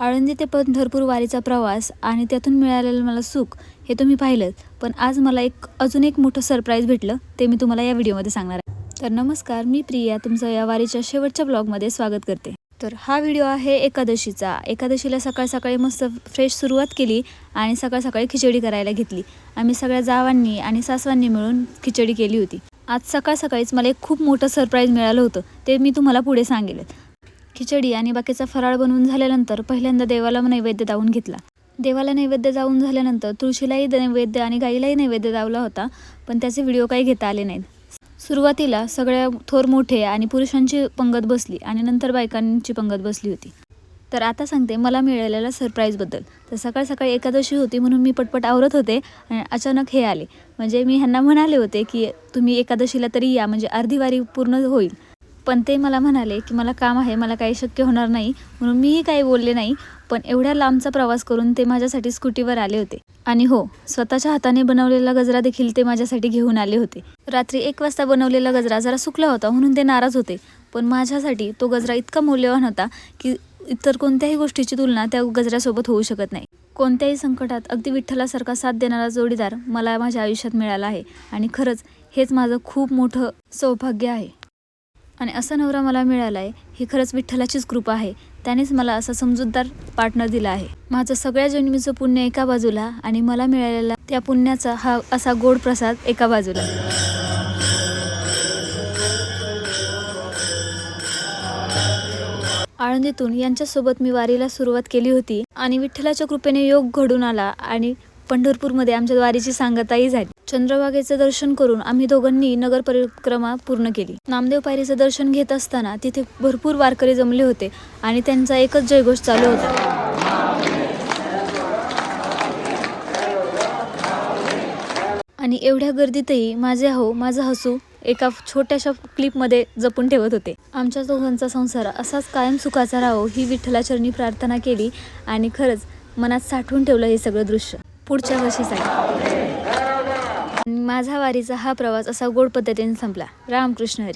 आळंदी ते पंढरपूर वारीचा प्रवास आणि त्यातून मिळालेलं मला सुख हे तुम्ही पाहिलंत. पण आज मला अजून एक मोठं सरप्राईज भेटलं, ते मी तुम्हाला या व्हिडिओमध्ये सांगणार आहे. तर नमस्कार, मी प्रिया तुमचं या वारीच्या शेवटच्या ब्लॉगमध्ये स्वागत करते. तर हा व्हिडिओ आहे एकादशीचा. एकादशीला सकाळ सकाळी मस्त फ्रेश सुरुवात केली आणि सकाळ सकाळी खिचडी करायला घेतली. आम्ही सगळ्या जावांनी आणि सासवांनी मिळून खिचडी केली होती. आज सकाळ सकाळीच मला एक खूप मोठं सरप्राईज मिळालं होतं, ते मी तुम्हाला पुढे सांगेल. खिचडी आणि बाकीचा फराळ बनवून झाल्यानंतर पहिल्यांदा देवाला नैवेद्य दावून घेतला. देवाला नैवेद्य दावून झाल्यानंतर तुळशीलाही नैवेद्य आणि गाईलाही नैवेद्य दावला होता, पण त्याचे व्हिडिओ काही घेता आले नाहीत. सुरुवातीला सगळ्या थोर मोठे आणि पुरुषांची पंगत बसली आणि नंतर बायकांची पंगत बसली होती. तर आता सांगते मला मिळालेल्या सरप्राईजबद्दल. तर सकाळ सकाळी एकादशी होती म्हणून मी पटपट आवरत होते आणि अचानक हे आले. म्हणजे मी ह्यांना म्हणाले होते की तुम्ही एकादशीला तरी या, म्हणजे अर्धी वारी पूर्ण होईल. पण ते मला म्हणाले की मला काम आहे, मला काही शक्य होणार नाही, म्हणून मीही काही बोलले नाही. पण एवढ्या लांबचा प्रवास करून ते माझ्यासाठी स्कूटीवर आले होते. आणि हो, स्वतःच्या हाताने बनवलेला गजरा देखील ते माझ्यासाठी घेऊन आले होते. रात्री 1 वाजता बनवलेला गजरा जरा सुकला होता म्हणून ते नाराज होते, पण माझ्यासाठी तो गजरा इतका मौल्यवान होता की इतर कोणत्याही गोष्टीची तुलना त्या गजऱ्यासोबत होऊ शकत नाही. कोणत्याही संकटात अगदी विठ्ठलासारखा साथ देणारा जोडीदार मला माझ्या आयुष्यात मिळाला आहे आणि खरंच हेच माझं खूप मोठं सौभाग्य आहे. आणि असा नवरा मला मिळाला आहे ही खरंच विठ्ठलाचीच कृपा आहे. त्यानेच मला असा समजूतदार पार्टनर दिला आहे. माझं सगळ्या जन्मीचं पुण्य एका बाजूला आणि मला मिळालेला त्या पुण्याचा हा असा गोड प्रसाद एका बाजूला. आळंदीतून यांच्यासोबत मी वारीला सुरुवात केली होती आणि विठ्ठलाच्या कृपेने योग घडून आला आणि पंढरपूरमध्ये आमच्या वारीची सांगताही झाली. चंद्रभागेचं दर्शन करून आम्ही दोघांनी नगर परिक्रमा पूर्ण केली. नामदेव पायरीचं दर्शन घेत असताना तिथे भरपूर वारकरी जमले होते आणि त्यांचा एकच जयघोष चालू होता. आणि एवढ्या गर्दीतही माझं हसू एका छोट्याशा क्लिपमध्ये जपून ठेवत होते. आमच्या दोघांचा संसार असाच कायम सुखाचा राहो ही विठ्ठलाचरणी प्रार्थना केली आणि खरंच मनात साठवून ठेवलं हे सगळं दृश्य पुढच्या वर्षीसाठी. माझा वारीचा हा प्रवास असा गोड पद्धतीने संपला. रामकृष्ण हरी.